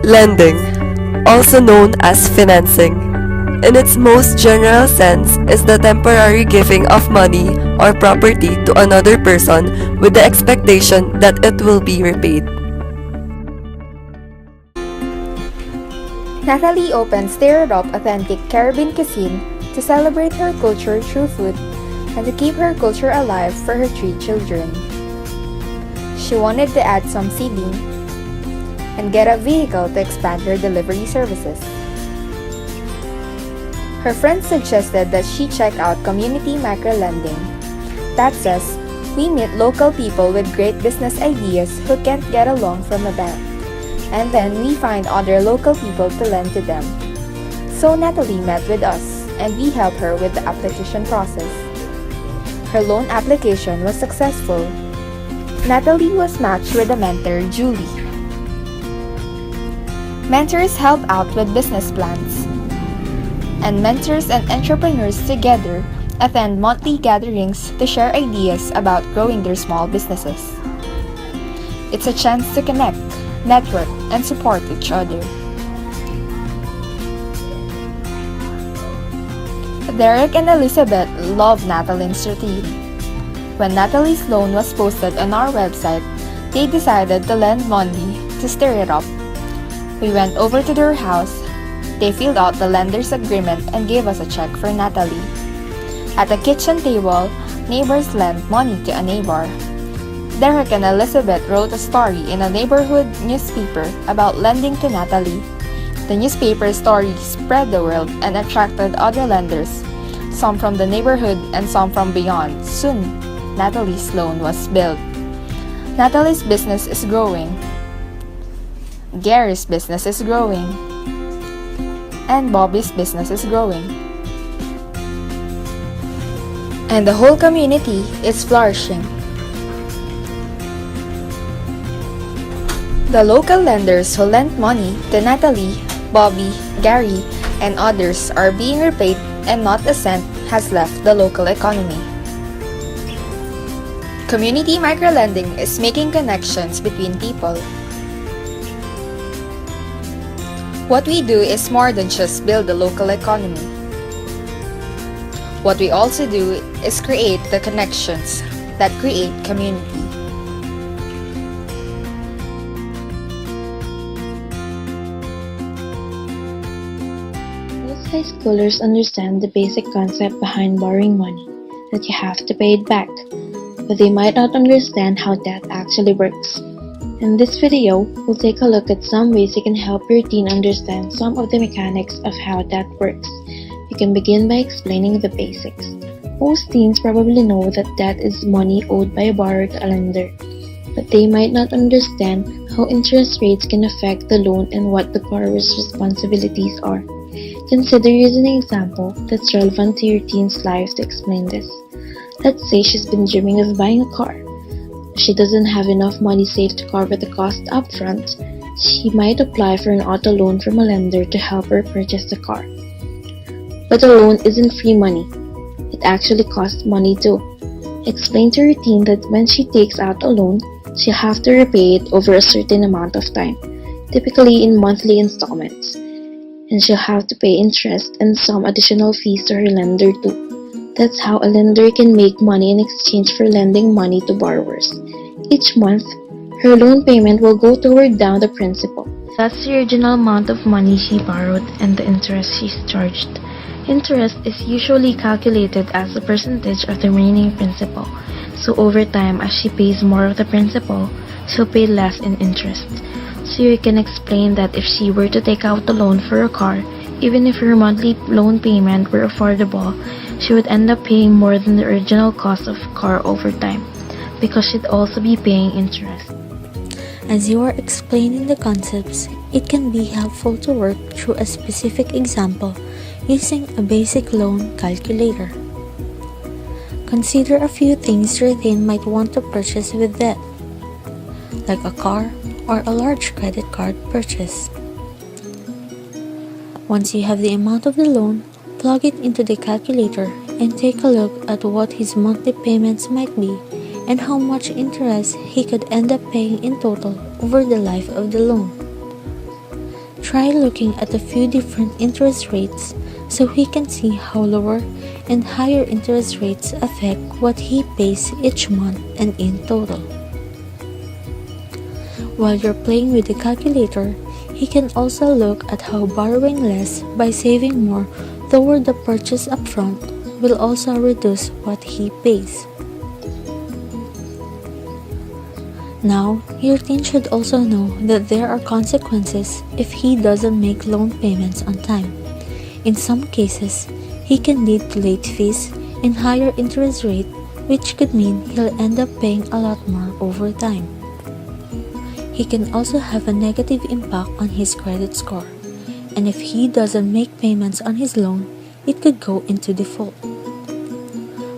Lending, also known as financing, in its most general sense is the temporary giving of money or property to another person with the expectation that it will be repaid. Natalie opened Stir-It-Up Authentic Caribbean Cuisine to celebrate her culture through food and to keep her culture alive for her 3 children. She wanted to add some seeding and get a vehicle to expand her delivery services. Her friends suggested that she check out community microlending. That says, we meet local people with great business ideas who can't get a loan from a bank, and then we find other local people to lend to them. So Natalie met with us, and we helped her with the application process. Her loan application was successful. Natalie was matched with a mentor, Julie. Mentors help out with business plans, and mentors and entrepreneurs together attend monthly gatherings to share ideas about growing their small businesses. It's a chance to connect, network, and support each other. Derek and Elizabeth love Natalie's routine. When Natalie's loan was posted on our website, they decided to lend money to Stir It Up. We went over to their house. They filled out the lender's agreement and gave us a check for Natalie. At the kitchen table, neighbors lent money to a neighbor. Derek and Elizabeth wrote a story in a neighborhood newspaper about lending to Natalie. The newspaper story spread the world and attracted other lenders, some from the neighborhood and some from beyond. Soon, Natalie's loan was built. Natalie's business is growing. Gary's business is growing. And Bobby's business is growing. And the whole community is flourishing. The local lenders who lent money to Natalie, Bobby, Gary, and others are being repaid, and not a cent has left the local economy. Community microlending is making connections between people. What we do is more than just build the local economy. What we also do is create the connections that create community. Most high schoolers understand the basic concept behind borrowing money, that you have to pay it back, but they might not understand how that actually works. In this video, we'll take a look at some ways you can help your teen understand some of the mechanics of how that works. You can begin by explaining the basics. Most teens probably know that debt is money owed by a borrower to a lender, but they might not understand how interest rates can affect the loan and what the borrower's responsibilities are. Consider using an example that's relevant to your teen's life to explain this. Let's say she's been dreaming of buying a car. She doesn't have enough money saved to cover the cost upfront. She might apply for an auto loan from a lender to help her purchase the car. But a loan isn't free money. It actually costs money too. Explain to her teen that when she takes out a loan, she'll have to repay it over a certain amount of time, typically in monthly installments. And she'll have to pay interest and some additional fees to her lender too. That's how a lender can make money in exchange for lending money to borrowers. Each month, her loan payment will go toward down the principal. That's the original amount of money she borrowed and the interest she's charged. Interest is usually calculated as a percentage of the remaining principal. So over time, as she pays more of the principal, she'll pay less in interest. So you can explain that if she were to take out a loan for a car, even if her monthly loan payment were affordable, she would end up paying more than the original cost of the car over time, because she'd also be paying interest. As you are explaining the concepts, it can be helpful to work through a specific example using a basic loan calculator. Consider a few things your teen might want to purchase with debt, like a car or a large credit card purchase. Once you have the amount of the loan, plug it into the calculator and take a look at what his monthly payments might be and how much interest he could end up paying in total over the life of the loan. Try looking at a few different interest rates so he can see how lower and higher interest rates affect what he pays each month and in total. While you're playing with the calculator, he can also look at how borrowing less by saving more toward the purchase upfront will also reduce what he pays. Now, your teen should also know that there are consequences if he doesn't make loan payments on time. In some cases, he can lead to late fees and higher interest rate, which could mean he'll end up paying a lot more over time. He can also have a negative impact on his credit score, and if he doesn't make payments on his loan, it could go into default.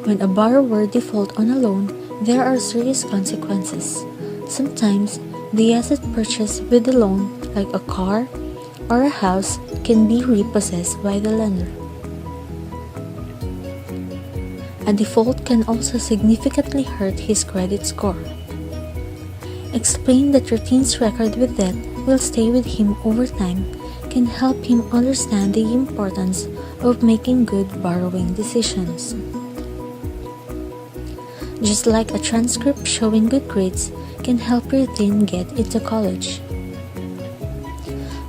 When a borrower defaults on a loan, there are serious consequences. Sometimes, the asset purchased with the loan, like a car or a house, can be repossessed by the lender. A default can also significantly hurt his credit score. Explain that your teen's record with debt will stay with him over time can help him understand the importance of making good borrowing decisions. Just like a transcript showing good grades can help your teen get into college.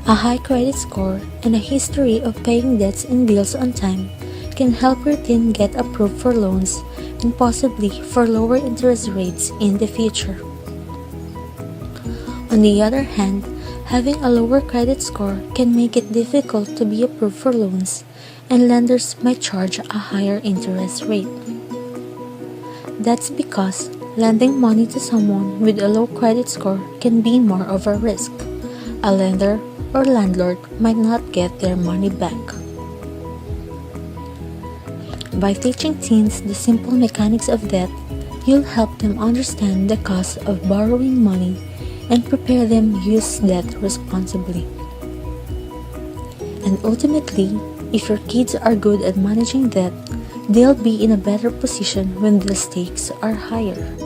A high credit score and a history of paying debts and bills on time can help your teen get approved for loans and possibly for lower interest rates in the future. On the other hand, having a lower credit score can make it difficult to be approved for loans, and lenders might charge a higher interest rate. That's because lending money to someone with a low credit score can be more of a risk. A lender or landlord might not get their money back. By teaching teens the simple mechanics of debt, you'll help them understand the cost of borrowing money and prepare them use debt responsibly. And ultimately, if your kids are good at managing debt, they'll be in a better position when the stakes are higher.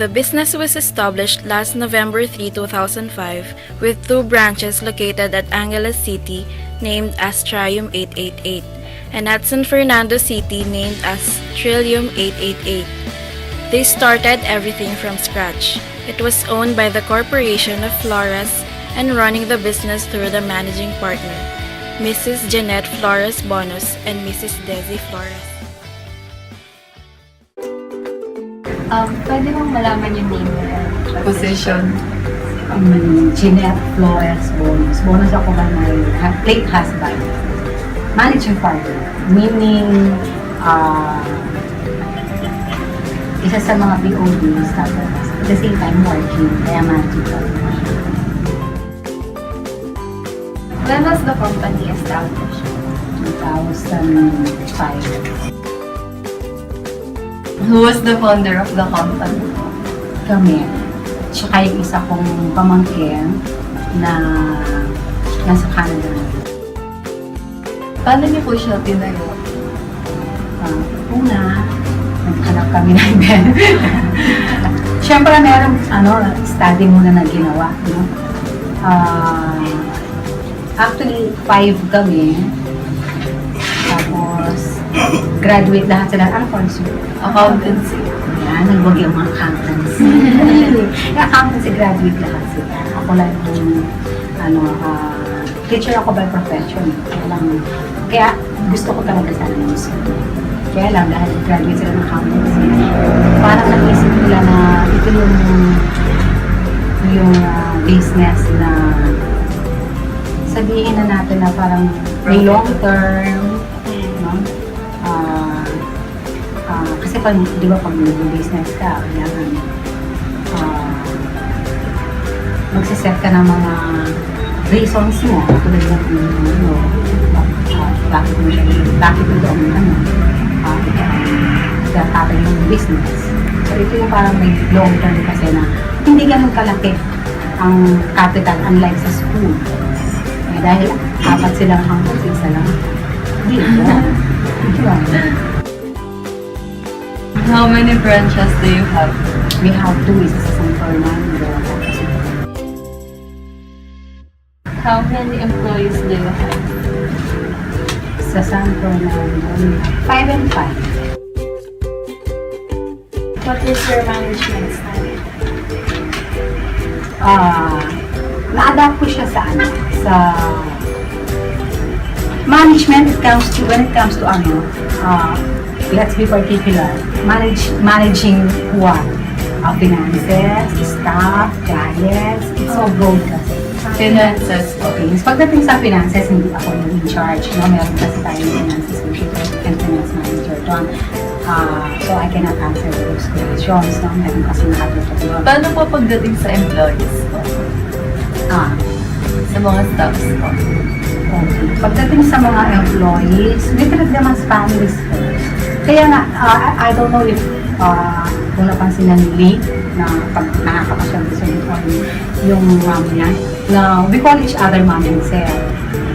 The business was established last November 3, 2005 with 2 branches located at Angeles City named as TRIUM888 and at San Fernando City named as TRIUM888. They started everything from scratch. It was owned by the Corporation of Flores and running the business through the managing partner, Mrs. Jeanette Flores Bonus and Mrs. Desi Flores. Pwede bang malaman yung name nila? Position. Jeanette Flores Bonus. Bonus ako ba my late husband. Managing partner. Meaning, isa sa mga BODs tapos at the same time working. Kaya managing partner. When was the company established? 2005. Who was the founder of the company? Kami. Tsaka yung isa kong pamangkin na nasa Canada. Paano niyo po siya tinayo? Una, naghanap kami ng bed. Siyempre, meron study muna na ginawa. No? Actually, 5 kami. Tapos, graduate lahat sila. Ano course yun? Accountancy. Yan, nagwag yung mga accountancy. Accountancy graduate lahat sila. Ako lang yung, teacher ako by profession. Kaya gusto ko talaga sana yung school. Kaya lang, dahil graduate sila ng accountancy, parang naisip nila na ito yung business na sabihin na natin na parang may long term, no? Kasi di ba pag nag-business ka, kailangan magsiset ka ng mga reasons mo, tulad ng bakit mo doon tatay yung business. So, ito yung parang may long term kasi na hindi ganun kalaki ang capital unlike sa school. Eh, dahil apat silang hanggang isa lang. How many branches do you have? We have two, isa sa San Fernando. How many employees do you have? Sa San Fernando, 5 and 5. What is your management style? Na-adapt ko siya sa sa management. When it comes to let's be particular, managing what? Finances, staff, clients, it's so broad kasi. Finances. Okay, pagdating sa finances, hindi ako yung in charge, no? Meron kasi tayo yung finances and finance manager doon. So I cannot answer those questions, no? Meron kasi nakatutok doon. Paano po pagdating sa employees po? Sa mga staffs po? Okay. Pagdating sa mga employees, we treat them as families first. Kaya nga, I don't know if kung napansin na ni Lee, na pag nakakapasyal sa yung mom niya, na we call each other mom and sir.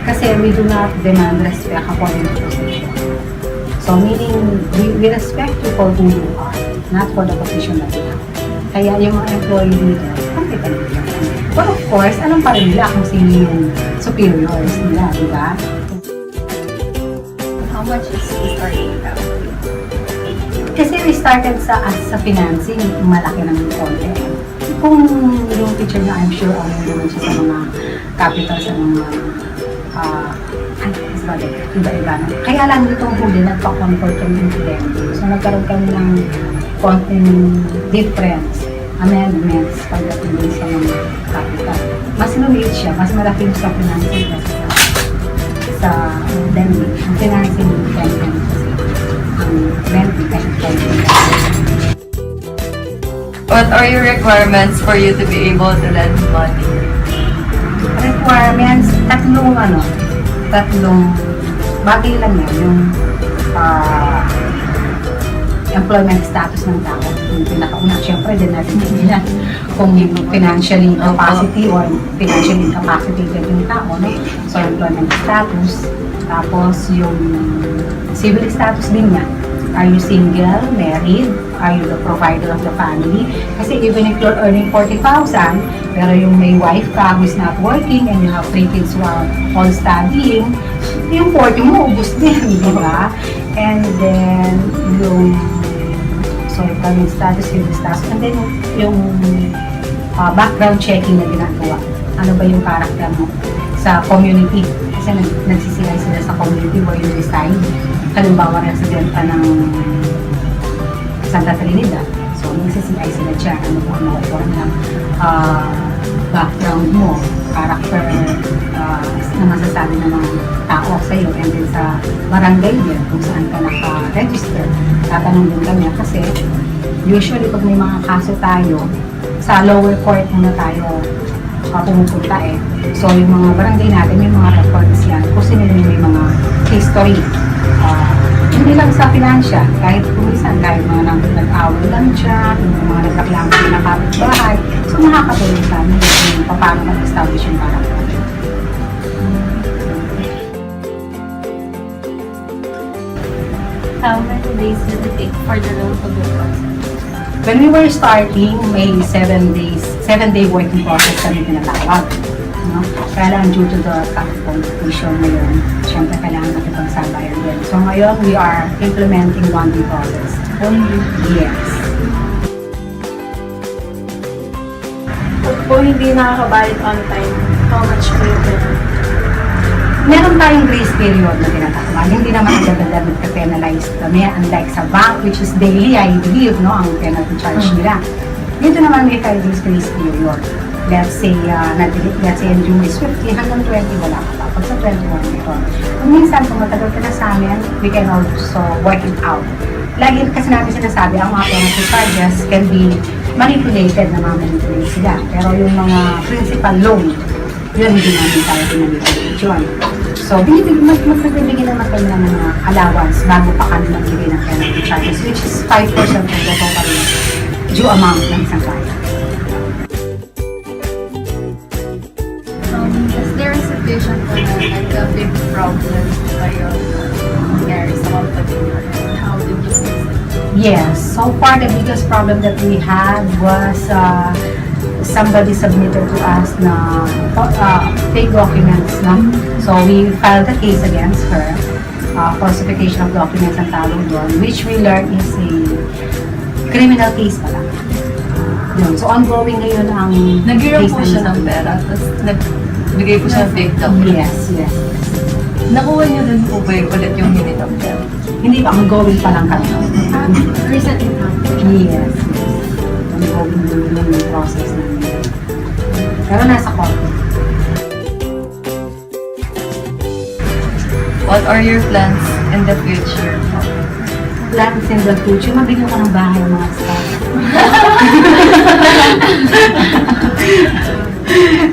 Kasi we do not demand respect according to position. So meaning, we respect you for who you are, not for the position that you have. Kaya yung mga employee dito, pagkita nila. But of course, alam pa rin nila kung sino yung superiors nila, di ba? How much is the starting capital? Kasi we started sa financing, malaki ng konti. Kung yung teacher niya, I'm sure ano naman siya sa mga capital, sa mga iba-iba na. Kaya lang itong huli, nagpa-convert kami into lending. So nagkaroon kami ng konting difference, amendments pagdating din sa mga capital. Mas lumiit siya, mas malaki sa financing kasi sa lending. Ang financing lending kasi ang lending kasi What are your requirements for you to be able to lend money? Requirements, tatlong bagay lang yan, yung employment status ng tao. Yung pinakauna, syempre din natin tingnan kung financially capacity or financially incapacitated yung tao, no? So, employment status, tapos yung civil status din niya. Are you single, married? Are you the provider of the family? Kasi even if you're earning 40,000, pero yung may wife ka who's not working and you have 3 kids who are all studying, yung 40 mo, ubus din, di ba? And then, yung employment status, civil status, and then yung background checking na ginagawa. Ano ba yung character mo sa community? Kasi nagsisiyay sila sa community where you reside. Halimbawa, resident ka ng Santa Trinidad. So, nagsisiyay sila dyan. Ano ba ang form ng background mo, character na masasabi ng mga tao sa iyo, and then sa barangay din, kung saan ka naka-register. Tatanong din kami kasi usually pag may mga kaso tayo, sa lower court muna tayo pumupunta eh. So, yung mga barangay natin, may mga records yan. Kung sino yung may mga history. Hindi lang sa financial, kahit kumisan, kahit mga nag-away lang dyan, yung mga nagkaklamo na kapitbahay. So, makakatulong sa amin yung paano mag-establish yung character. How many days did it take for the loan to be processed? When we were starting, may 7-day working process kami tinatawag. No? Kaya lang due to the competition ngayon, syempre kailangan natin pagsabayan din. So ngayon, we are implementing 1-day process. Yes. Pag po hindi nakakabayad on time, how much po yung payment? Meron tayong grace period na tinatawag. Hindi naman agad-agad nagka-penalize kami, unlike sa bank, which is daily, I believe, no, ang penalty charge nila. Dito naman may 5 days grace period. Let's say, ang due is 50, hanggang 20, wala ka pa. Pag sa 21, ito. Kung minsan, kung matagal ka na sa amin, we can also work it out. Lagi kasi namin sinasabi, ang mga penalty charges can be manipulated, na manipulate sila. Pero yung mga principal loan, yun hindi namin tayo pinanipulate yun. So, magbibigyan naman kayo ng mga allowance bago pa kami magbigay ng penalty charges, which is 5% of the total due amount ng isang client. Is there a situation po na like a big problem kayo nangyari sa company and how did you fix it? Yes, so far the biggest problem that we had was somebody submitted to us na fake documents, no? So we filed a case against her, falsification of documents ang tawag doon, which we learned is a criminal case pala. Yun. So ongoing ngayon ang Nag-iram case po na siya yun. ng pera, tapos nagbigay po siya ng fake document. Yes, yes. Nakuha niyo din po ba yung ulit yung hinit ng pera? Hindi pa, ongoing pa lang kami. Recent encounter. Yes, yes. Ongoing din yung process namin. Pero nasa court. What are your plans in the future? Plans in the future, mabigyan ko ng bahay ng mga staff.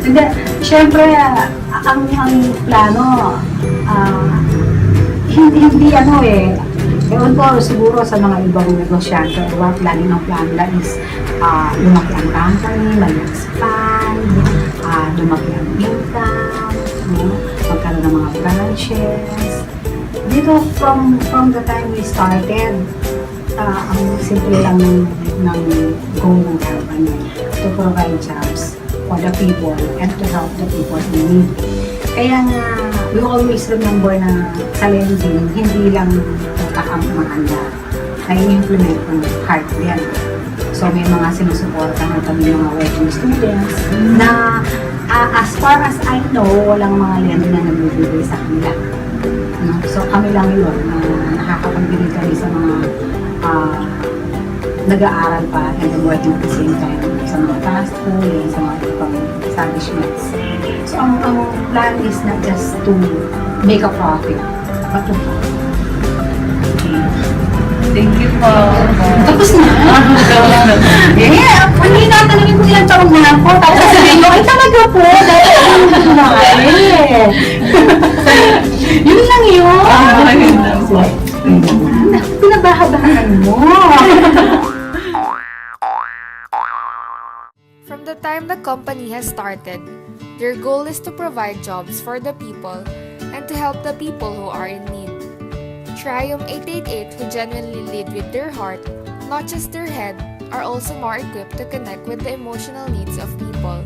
Hindi, syempre, ang plano, hindi ewan ko siguro sa mga ibang negosyante, lagi ng plano nila is lumaki ang company, mag-expand, lumaki ang income, magkaroon ng mga branches. Dito, from the time we started, ang simple lang ng goal ng company to provide jobs for the people and to help the people in need. Kaya nga, we always remember na sa lending, hindi lang maganda. Na-implement ng heart din. So, may mga sinusuporta na kami mga working students na as far as I know, walang mga lending na nagbibigay sa kanila. No? So, kami lang yun na nakakapagbigay kami sa mga nag-aaral pa and working at the same time sa mga fast food, sa mga ibang establishments. So, ang plan is not just to make a profit, but to profit. Thank you po. Tapos na. Yeah, hindi natanungin ko ilang taong na ako. Tapos sabihin ko, ay talaga po, dahil ako na yun lang yun. Yun lang po. Pinabahabahan mo. From the time the company has started, their goal is to provide jobs for the people and to help the people who are in need. TRIUM888, who genuinely lead with their heart, not just their head, are also more equipped to connect with the emotional needs of people.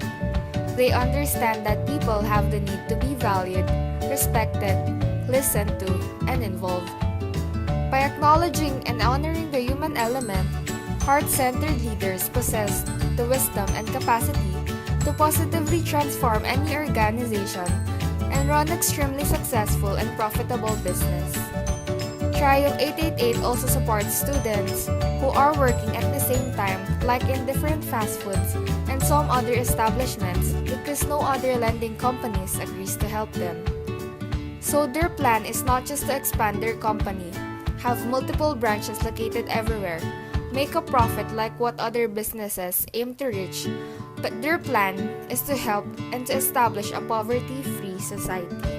They understand that people have the need to be valued, respected, listened to, and involved. By acknowledging and honoring the human element, heart-centered leaders possess the wisdom and capacity to positively transform any organization and run extremely successful and profitable business. TRIUM888 also supports students who are working at the same time, like in different fast foods and some other establishments, because no other lending companies agrees to help them. So their plan is not just to expand their company, have multiple branches located everywhere, make a profit like what other businesses aim to reach, but their plan is to help and to establish a poverty-free society.